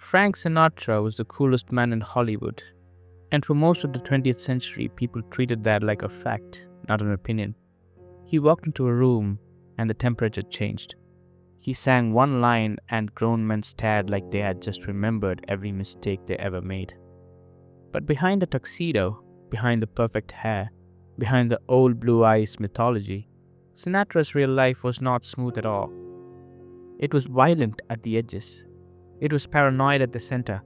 Frank Sinatra was the coolest man in Hollywood, and for most of the 20th century, people treated that like a fact, not an opinion. He walked into a room, and the temperature changed. He sang one line, and grown men stared like they had just remembered every mistake they ever made. But behind the tuxedo, behind the perfect hair, behind the old blue eyes mythology, Sinatra's real life was not smooth at all. It was violent at the edges. It was paranoid at the center.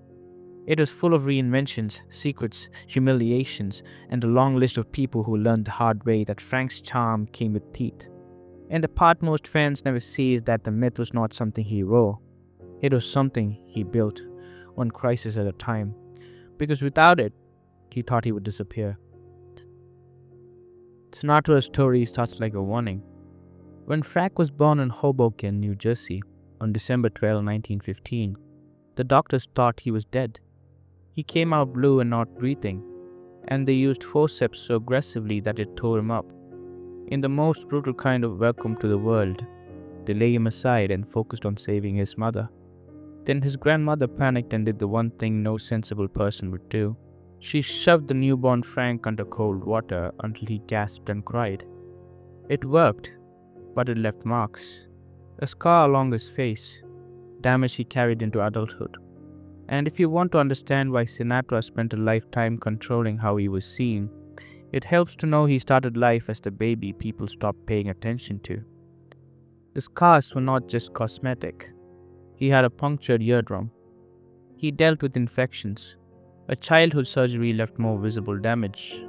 It was full of reinventions, secrets, humiliations, and a long list of people who learned the hard way that Frank's charm came with teeth. And the part most fans never see is that the myth was not something he wore. It was something he built, one crisis at a time. Because without it, he thought he would disappear. Sinatra's story starts like a warning. When Frank was born in Hoboken, New Jersey, on December 12, 1915, the doctors thought he was dead. He came out blue and not breathing, and they used forceps so aggressively that it tore him up. In the most brutal kind of welcome to the world, they lay him aside and focused on saving his mother. Then his grandmother panicked and did the one thing no sensible person would do. She shoved the newborn Frank under cold water until he gasped and cried. It worked, but it left marks. A scar along his face, damage he carried into adulthood. And if you want to understand why Sinatra spent a lifetime controlling how he was seen, it helps to know he started life as the baby people stopped paying attention to. The scars were not just cosmetic. He had a punctured eardrum. He dealt with infections. A childhood surgery left more visible damage.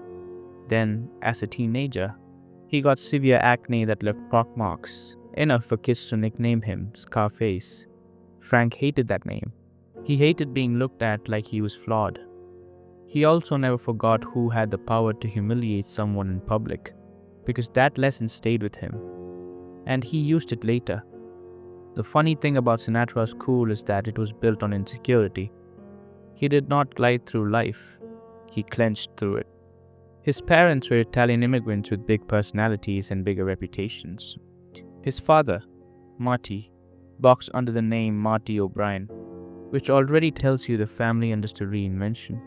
Then, as a teenager, he got severe acne that left pockmarks, enough for kids to nickname him Scarface. Frank hated that name. He hated being looked at like he was flawed. He also never forgot who had the power to humiliate someone in public, because that lesson stayed with him. And he used it later. The funny thing about Sinatra's cool is that it was built on insecurity. He did not glide through life. He clenched through it. His parents were Italian immigrants with big personalities and bigger reputations. His father, Marty, boxed under the name Marty O'Brien, which already tells you the family understood reinvention.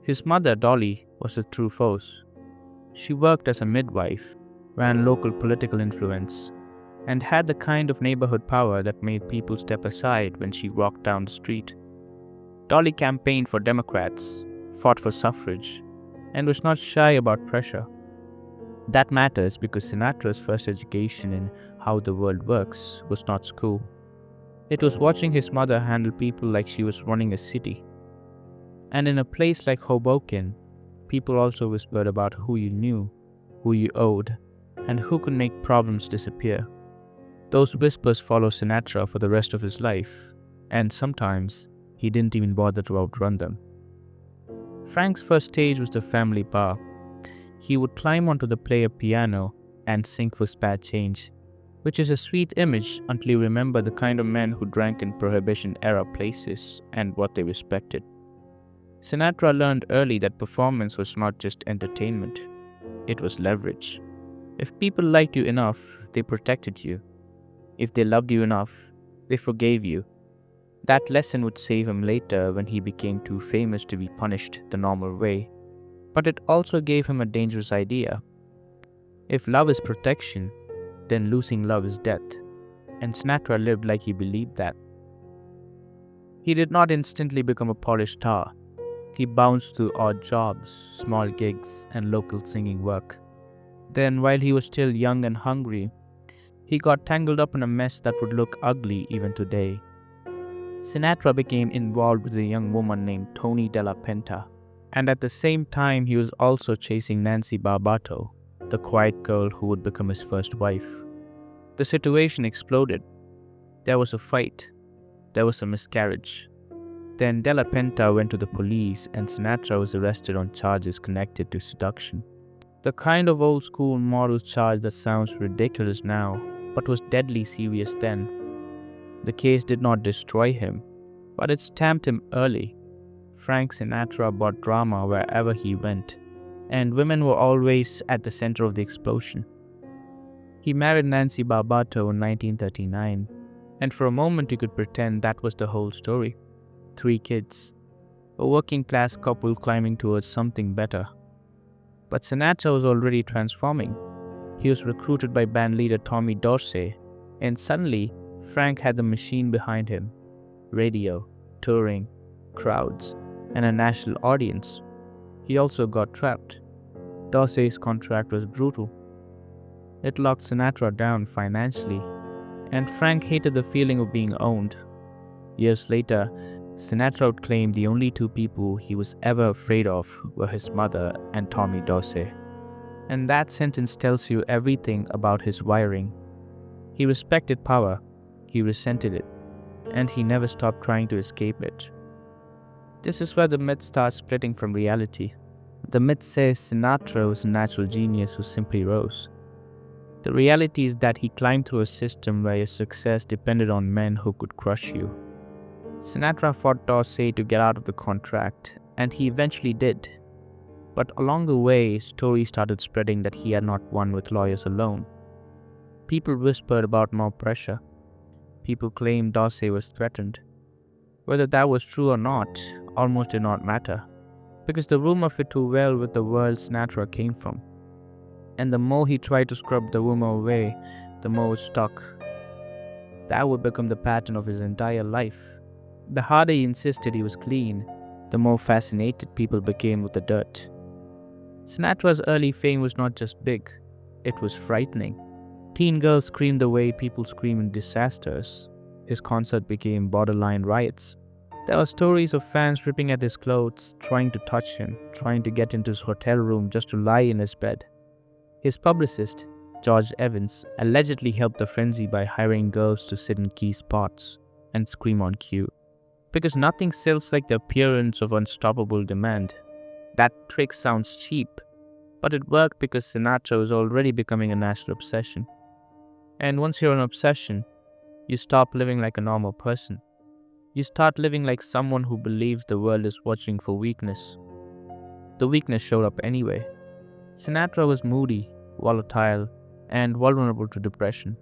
His mother, Dolly, was a true force. She worked as a midwife, ran local political influence, and had the kind of neighborhood power that made people step aside when she walked down the street. Dolly campaigned for Democrats, fought for suffrage, and was not shy about pressure. That matters because Sinatra's first education in how the world works was not school. It was watching his mother handle people like she was running a city. And in a place like Hoboken, people also whispered about who you knew, who you owed, and who could make problems disappear. Those whispers followed Sinatra for the rest of his life, and sometimes he didn't even bother to outrun them. Frank's first stage was the family bar. He would climb onto the player piano and sing for spare change, which is a sweet image until you remember the kind of men who drank in Prohibition-era places and what they respected. Sinatra learned early that performance was not just entertainment, it was leverage. If people liked you enough, they protected you. If they loved you enough, they forgave you. That lesson would save him later when he became too famous to be punished the normal way. But it also gave him a dangerous idea. If love is protection, then losing love is death. And Sinatra lived like he believed that. He did not instantly become a polished star. He bounced through odd jobs, small gigs, and local singing work. Then, while he was still young and hungry, he got tangled up in a mess that would look ugly even today. Sinatra became involved with a young woman named Tony Della Penta, and at the same time he was also chasing Nancy Barbato, the quiet girl who would become his first wife. The situation exploded. There was a fight. There was a miscarriage. Then Della Penta went to the police and Sinatra was arrested on charges connected to seduction. The kind of old-school moral charge that sounds ridiculous now, but was deadly serious then. The case did not destroy him, but it stamped him early. Frank Sinatra brought drama wherever he went, and women were always at the center of the explosion. He married Nancy Barbato in 1939, and for a moment you could pretend that was the whole story. 3 kids, a working class couple climbing towards something better. But Sinatra was already transforming. He was recruited by band leader Tommy Dorsey, and suddenly Frank had the machine behind him: radio, touring, crowds, and a national audience. He also got trapped. Dorsey's contract was brutal. It locked Sinatra down financially, and Frank hated the feeling of being owned. Years later, Sinatra would claim the only 2 people he was ever afraid of were his mother and Tommy Dorsey. And that sentence tells you everything about his wiring. He respected power, he resented it, and he never stopped trying to escape it. This is where the myth starts splitting from reality. The myth says Sinatra was a natural genius who simply rose. The reality is that he climbed through a system where your success depended on men who could crush you. Sinatra fought Dorsey to get out of the contract, and he eventually did. But along the way, stories started spreading that he had not won with lawyers alone. People whispered about more pressure. People claimed Dorsey was threatened. Whether that was true or not almost did not matter, because the rumor fit too well with the world Sinatra came from. And the more he tried to scrub the rumor away, the more it stuck. That would become the pattern of his entire life. The harder he insisted he was clean, the more fascinated people became with the dirt. Sinatra's early fame was not just big, it was frightening. Teen girls screamed the way people scream in disasters. His concert became borderline riots. There were stories of fans ripping at his clothes, trying to touch him, trying to get into his hotel room just to lie in his bed. His publicist, George Evans, allegedly helped the frenzy by hiring girls to sit in key spots and scream on cue. Because nothing sells like the appearance of unstoppable demand. That trick sounds cheap, but it worked because Sinatra was already becoming a national obsession. And once you're an obsession, you stop living like a normal person. You start living like someone who believes the world is watching for weakness. The weakness showed up anyway. Sinatra was moody, volatile, and vulnerable to depression.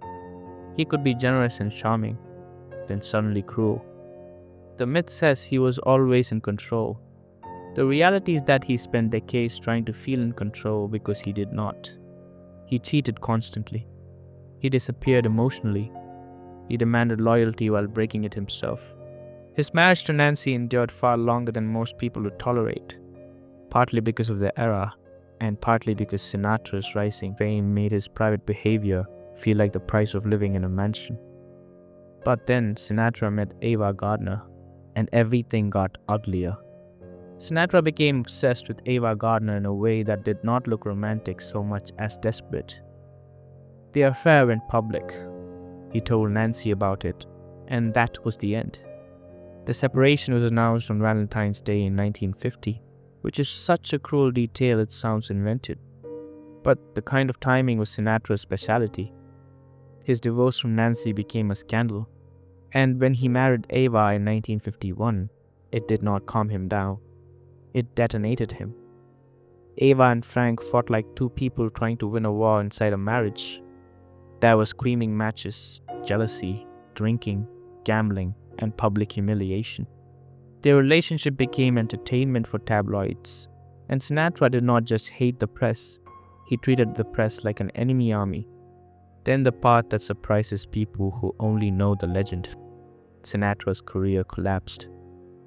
He could be generous and charming, then suddenly cruel. The myth says he was always in control. The reality is that he spent decades trying to feel in control because he did not. He cheated constantly. He disappeared emotionally. He demanded loyalty while breaking it himself. His marriage to Nancy endured far longer than most people would tolerate, partly because of the era, and partly because Sinatra's rising fame made his private behavior feel like the price of living in a mansion. But then Sinatra met Ava Gardner, and everything got uglier. Sinatra became obsessed with Ava Gardner in a way that did not look romantic so much as desperate. The affair went public. He told Nancy about it, and that was the end. The separation was announced on Valentine's Day in 1950, which is such a cruel detail it sounds invented. But the kind of timing was Sinatra's specialty. His divorce from Nancy became a scandal, and when he married Ava in 1951, it did not calm him down. It detonated him. Ava and Frank fought like 2 people trying to win a war inside a marriage. There were screaming matches, jealousy, drinking, gambling, and public humiliation. Their relationship became entertainment for tabloids, and Sinatra did not just hate the press, he treated the press like an enemy army. Then the part that surprises people who only know the legend. Sinatra's career collapsed.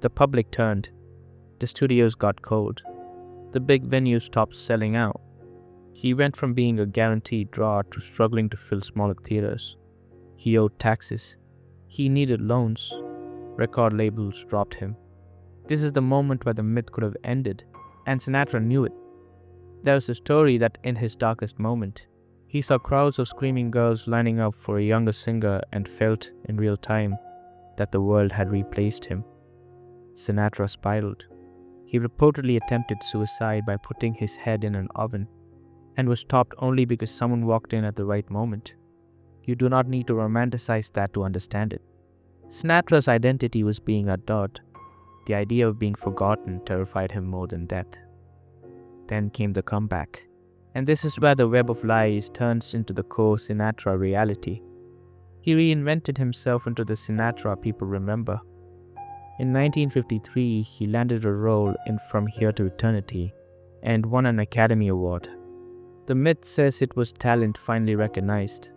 The public turned. The studios got cold. The big venues stopped selling out. He went from being a guaranteed draw to struggling to fill smaller theaters. He owed taxes. He needed loans. Record labels dropped him. This is the moment where the myth could have ended, and Sinatra knew it. There was a story that in his darkest moment, he saw crowds of screaming girls lining up for a younger singer and felt in real time that the world had replaced him. Sinatra spiraled. He reportedly attempted suicide by putting his head in an oven, and was stopped only because someone walked in at the right moment. You do not need to romanticize that to understand it. Sinatra's identity was being adored. The idea of being forgotten terrified him more than death. Then came the comeback, and this is where the web of lies turns into the core Sinatra reality. He reinvented himself into the Sinatra people remember. In 1953, he landed a role in From Here to Eternity and won an Academy Award. The myth says it was talent finally recognized.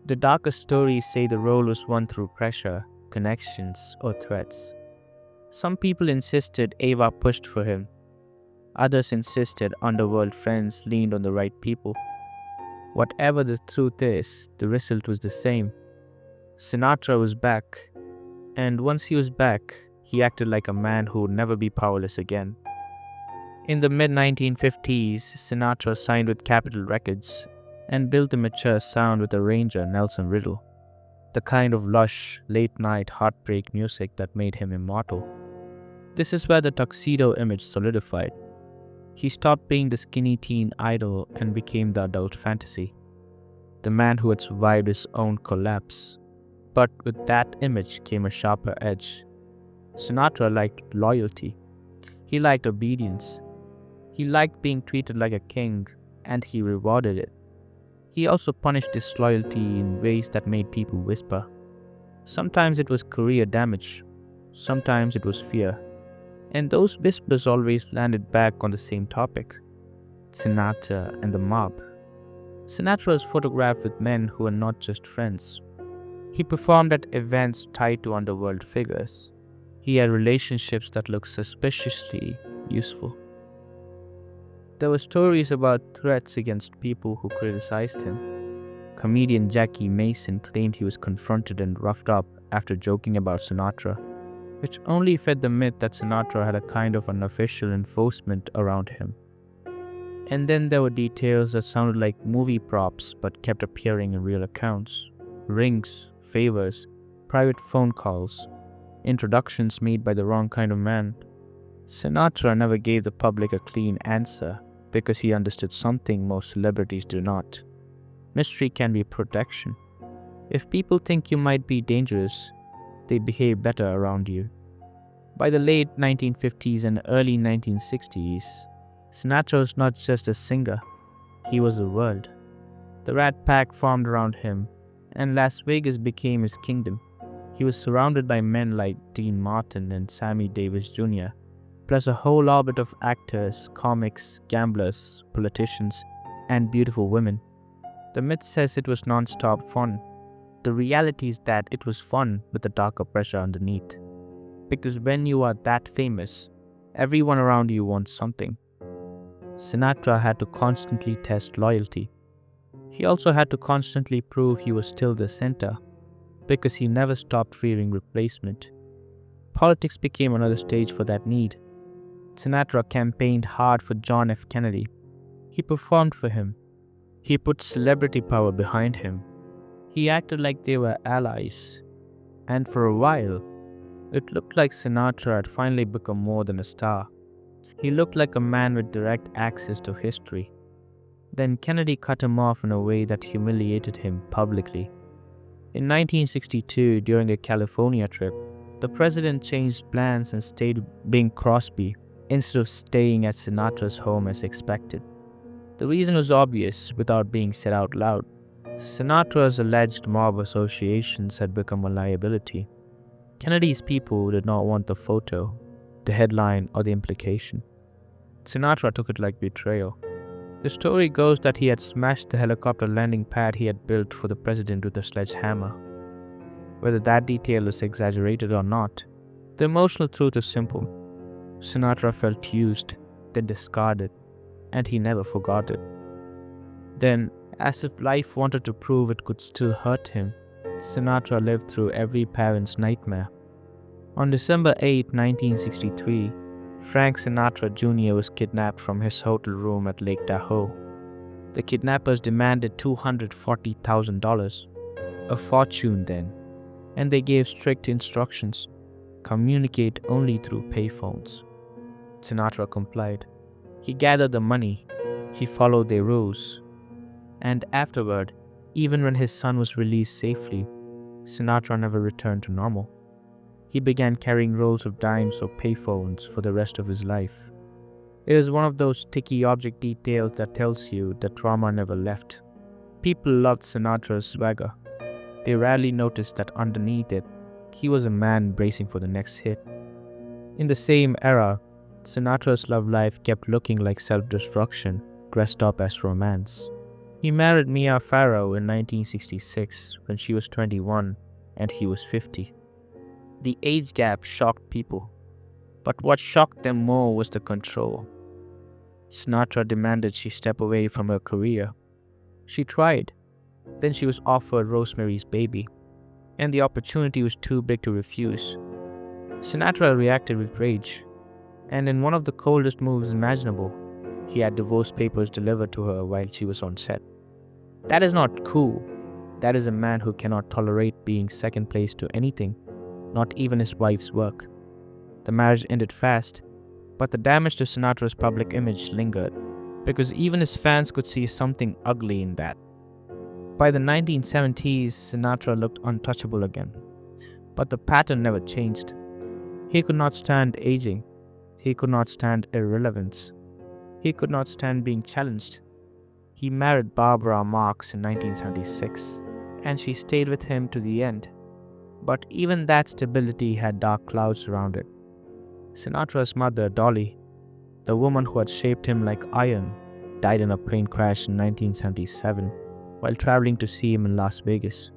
The darker stories say the role was won through pressure, connections, or threats. Some people insisted Ava pushed for him. Others insisted underworld friends leaned on the right people. Whatever the truth is, the result was the same. Sinatra was back, and once he was back, he acted like a man who would never be powerless again. In the mid-1950s, Sinatra signed with Capitol Records and built a mature sound with arranger Nelson Riddle, the kind of lush, late-night heartbreak music that made him immortal. This is where the tuxedo image solidified. He stopped being the skinny teen idol and became the adult fantasy, the man who had survived his own collapse. But with that image came a sharper edge. Sinatra liked loyalty. He liked obedience. He liked being treated like a king, and he rewarded it. He also punished disloyalty in ways that made people whisper. Sometimes it was career damage. Sometimes it was fear. And those whispers always landed back on the same topic: Sinatra and the mob. Sinatra was photographed with men who were not just friends. He performed at events tied to underworld figures. He had relationships that looked suspiciously useful. There were stories about threats against people who criticized him. Comedian Jackie Mason claimed he was confronted and roughed up after joking about Sinatra, which only fed the myth that Sinatra had a kind of unofficial enforcement around him. And then there were details that sounded like movie props but kept appearing in real accounts: rings, favors, private phone calls, introductions made by the wrong kind of man. Sinatra never gave the public a clean answer because he understood something most celebrities do not. Mystery can be protection. If people think you might be dangerous, they behave better around you. By the late 1950s and early 1960s, Sinatra was not just a singer, he was the world. The Rat Pack formed around him, and Las Vegas became his kingdom. He was surrounded by men like Dean Martin and Sammy Davis Jr., plus a whole orbit of actors, comics, gamblers, politicians, and beautiful women. The myth says it was non-stop fun. The reality is that it was fun with a darker pressure underneath. Because when you are that famous, everyone around you wants something. Sinatra had to constantly test loyalty. He also had to constantly prove he was still the center, because he never stopped fearing replacement. Politics became another stage for that need. Sinatra campaigned hard for John F. Kennedy. He performed for him. He put celebrity power behind him. He acted like they were allies. And for a while, it looked like Sinatra had finally become more than a star. He looked like a man with direct access to history. Then Kennedy cut him off in a way that humiliated him publicly. In 1962, during a California trip, the president changed plans and stayed Bing Crosby instead of staying at Sinatra's home as expected. The reason was obvious without being said out loud. Sinatra's alleged mob associations had become a liability. Kennedy's people did not want the photo, the headline, or the implication. Sinatra took it like betrayal. The story goes that he had smashed the helicopter landing pad he had built for the president with a sledgehammer. Whether that detail is exaggerated or not, the emotional truth is simple. Sinatra felt used, then discarded, and he never forgot it. Then, as if life wanted to prove it could still hurt him, Sinatra lived through every parent's nightmare. On December 8, 1963, Frank Sinatra Jr. was kidnapped from his hotel room at Lake Tahoe. The kidnappers demanded $240,000, a fortune then, and they gave strict instructions: communicate only through payphones. Sinatra complied. He gathered the money, he followed their rules, and afterward, even when his son was released safely, Sinatra never returned to normal. He began carrying rolls of dimes or payphones for the rest of his life. It is one of those sticky object details that tells you that trauma never left. People loved Sinatra's swagger. They rarely noticed that underneath it, he was a man bracing for the next hit. In the same era, Sinatra's love life kept looking like self-destruction, dressed up as romance. He married Mia Farrow in 1966 when she was 21 and he was 50. The age gap shocked people, but what shocked them more was the control. Sinatra demanded she step away from her career. She tried. Then she was offered Rosemary's Baby, and the opportunity was too big to refuse. Sinatra reacted with rage, and in one of the coldest moves imaginable, he had divorce papers delivered to her while she was on set. That is not cool. That is a man who cannot tolerate being second place to anything, not even his wife's work. The marriage ended fast, but the damage to Sinatra's public image lingered, because even his fans could see something ugly in that. By the 1970s, Sinatra looked untouchable again, but the pattern never changed. He could not stand aging. He could not stand irrelevance. He could not stand being challenged. He married Barbara Marx in 1976, and she stayed with him to the end. But even that stability had dark clouds around it. Sinatra's mother, Dolly, the woman who had shaped him like iron, died in a plane crash in 1977 while traveling to see him in Las Vegas.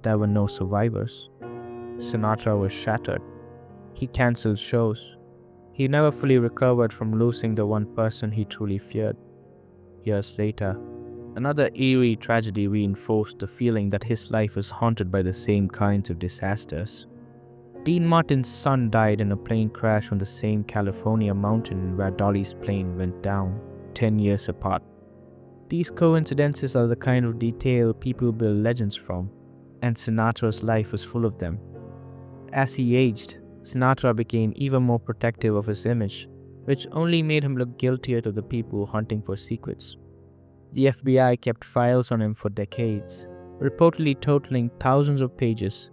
There were no survivors. Sinatra was shattered. He cancelled shows. He never fully recovered from losing the one person he truly feared. Years later, another eerie tragedy reinforced the feeling that his life was haunted by the same kinds of disasters. Dean Martin's son died in a plane crash on the same California mountain where Dolly's plane went down, 10 years apart. These coincidences are the kind of detail people build legends from, and Sinatra's life was full of them. As he aged, Sinatra became even more protective of his image, which only made him look guiltier to the people hunting for secrets. The FBI kept files on him for decades, reportedly totaling thousands of pages,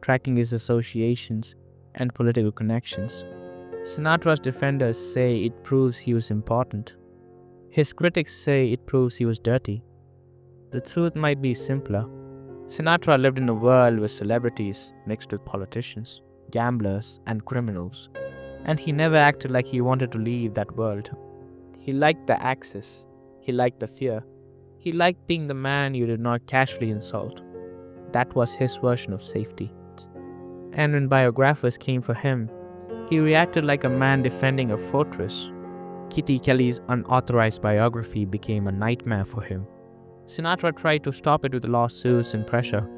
tracking his associations and political connections. Sinatra's defenders say it proves he was important. His critics say it proves he was dirty. The truth might be simpler. Sinatra lived in a world with celebrities mixed with politicians, gamblers, and criminals, and he never acted like he wanted to leave that world. He liked the access. He liked the fear. He liked being the man you did not casually insult. That was his version of safety. And when biographers came for him, he reacted like a man defending a fortress. Kitty Kelly's unauthorized biography became a nightmare for him. Sinatra tried to stop it with lawsuits and pressure,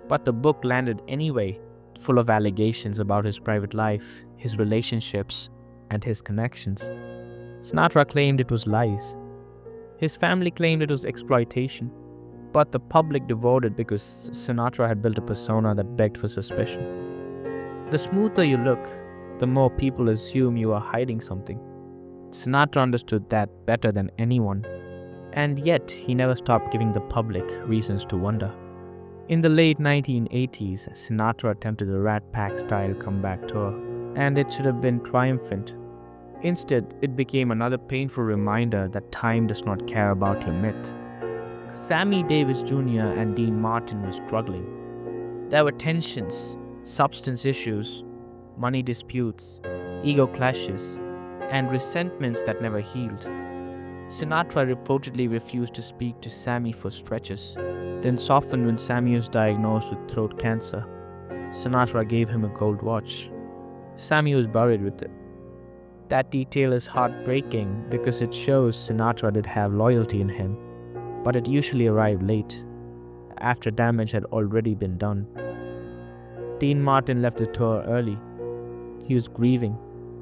but the book landed anyway, full of allegations about his private life, his relationships, and his connections. Sinatra claimed it was lies. His family claimed it was exploitation, but the public devoured it because Sinatra had built a persona that begged for suspicion. The smoother you look, the more people assume you are hiding something. Sinatra understood that better than anyone, and yet he never stopped giving the public reasons to wonder. In the late 1980s, Sinatra attempted a Rat Pack-style comeback tour, and it should have been triumphant. Instead, it became another painful reminder that time does not care about your myth. Sammy Davis Jr. and Dean Martin were struggling. There were tensions, substance issues, money disputes, ego clashes, and resentments that never healed. Sinatra reportedly refused to speak to Sammy for stretches, then softened when Sammy was diagnosed with throat cancer. Sinatra gave him a gold watch. Sammy was buried with it. That detail is heartbreaking because it shows Sinatra did have loyalty in him, but it usually arrived late, after damage had already been done. Dean Martin left the tour early. He was grieving,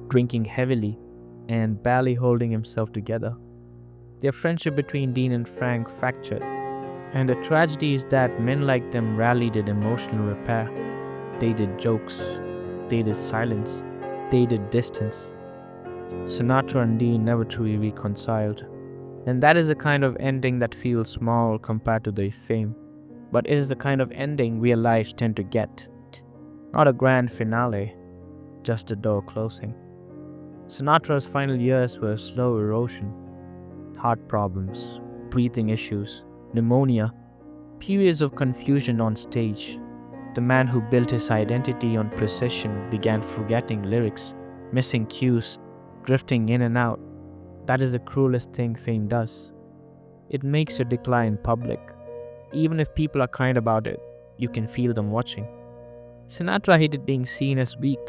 drinking heavily, and barely holding himself together. Their friendship between Dean and Frank fractured, and the tragedy is that men like them rarely did emotional repair. They did jokes, they did silence, they did distance. Sinatra and Dean never truly reconciled, and that is the kind of ending that feels small compared to their fame, but it is the kind of ending real lives tend to get. Not a grand finale, just a door closing. Sinatra's final years were a slow erosion. Heart problems, breathing issues, pneumonia, periods of confusion on stage. The man who built his identity on precision began forgetting lyrics, missing cues, drifting in and out. That is the cruelest thing fame does. It makes you decline public. Even if people are kind about it, you can feel them watching. Sinatra hated being seen as weak.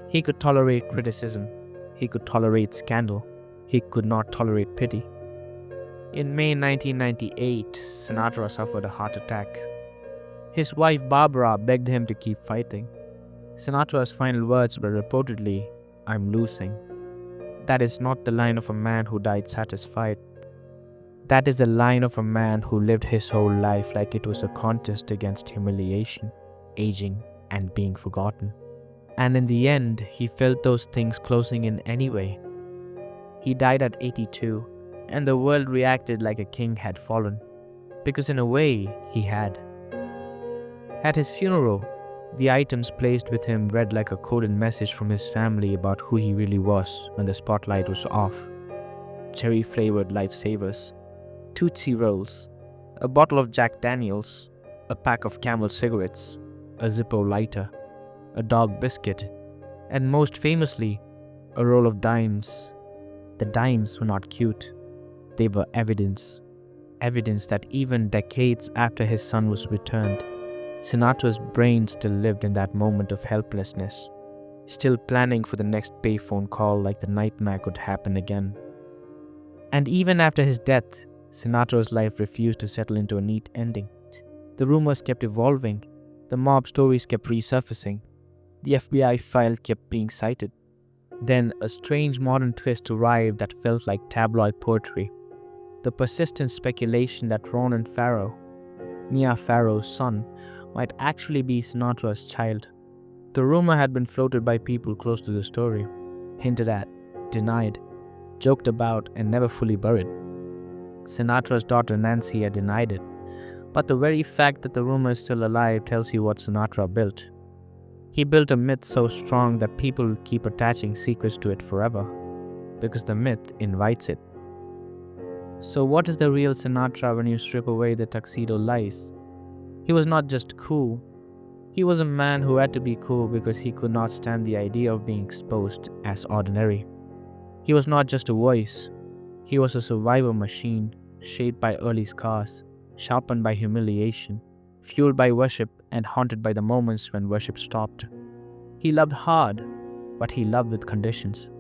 He could tolerate criticism. He could tolerate scandal. He could not tolerate pity. In May 1998, Sinatra suffered a heart attack. His wife Barbara begged him to keep fighting. Sinatra's final words were reportedly, "I'm losing." That is not the line of a man who died satisfied. That is the line of a man who lived his whole life like it was a contest against humiliation, aging, and being forgotten. And in the end, he felt those things closing in anyway. He died at 82, and the world reacted like a king had fallen, because in a way, he had. At his funeral, the items placed with him read like a coded message from his family about who he really was when the spotlight was off. Cherry-flavored lifesavers, Tootsie Rolls, a bottle of Jack Daniels, a pack of Camel cigarettes, a Zippo lighter, a dog biscuit, and most famously, a roll of dimes. The dimes were not cute. They were evidence. Evidence that even decades after his son was returned, Sinatra's brain still lived in that moment of helplessness, still planning for the next payphone call like the nightmare could happen again. And even after his death, Sinatra's life refused to settle into a neat ending. The rumors kept evolving, the mob stories kept resurfacing, the FBI file kept being cited. Then a strange modern twist arrived that felt like tabloid poetry. The persistent speculation that Ronan Farrow, Mia Farrow's son, might actually be Sinatra's child. The rumor had been floated by people close to the story, hinted at, denied, joked about, and never fully buried. Sinatra's daughter Nancy had denied it, but the very fact that the rumor is still alive tells you what Sinatra built. He built a myth so strong that people will keep attaching secrets to it forever, because the myth invites it. So what is the real Sinatra when you strip away the tuxedo lies? He was not just cool. He was a man who had to be cool because he could not stand the idea of being exposed as ordinary. He was not just a voice. He was a survivor machine, shaped by early scars, sharpened by humiliation, fueled by worship, and haunted by the moments when worship stopped. He loved hard, but he loved with conditions.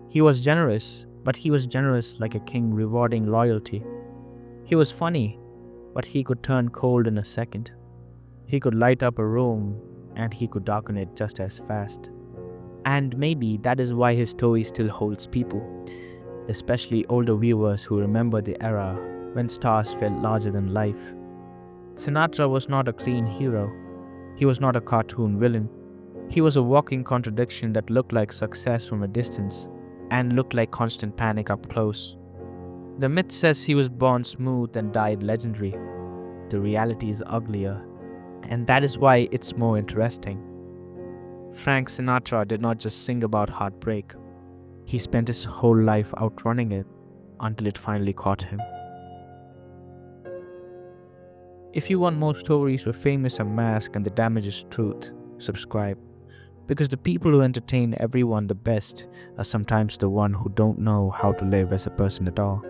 He was generous, but he was generous like a king rewarding loyalty. He was funny, but he could turn cold in a second. He could light up a room, and he could darken it just as fast. And maybe that is why his story still holds people, especially older viewers who remember the era when stars felt larger than life. Sinatra was not a clean hero. He was not a cartoon villain. He was a walking contradiction that looked like success from a distance and looked like constant panic up close. The myth says he was born smooth and died legendary. The reality is uglier, and that is why it's more interesting. Frank Sinatra did not just sing about heartbreak. He spent his whole life outrunning it until it finally caught him. If you want more stories where fame is a mask and the damage is truth, subscribe. Because the people who entertain everyone the best are sometimes the one who don't know how to live as a person at all.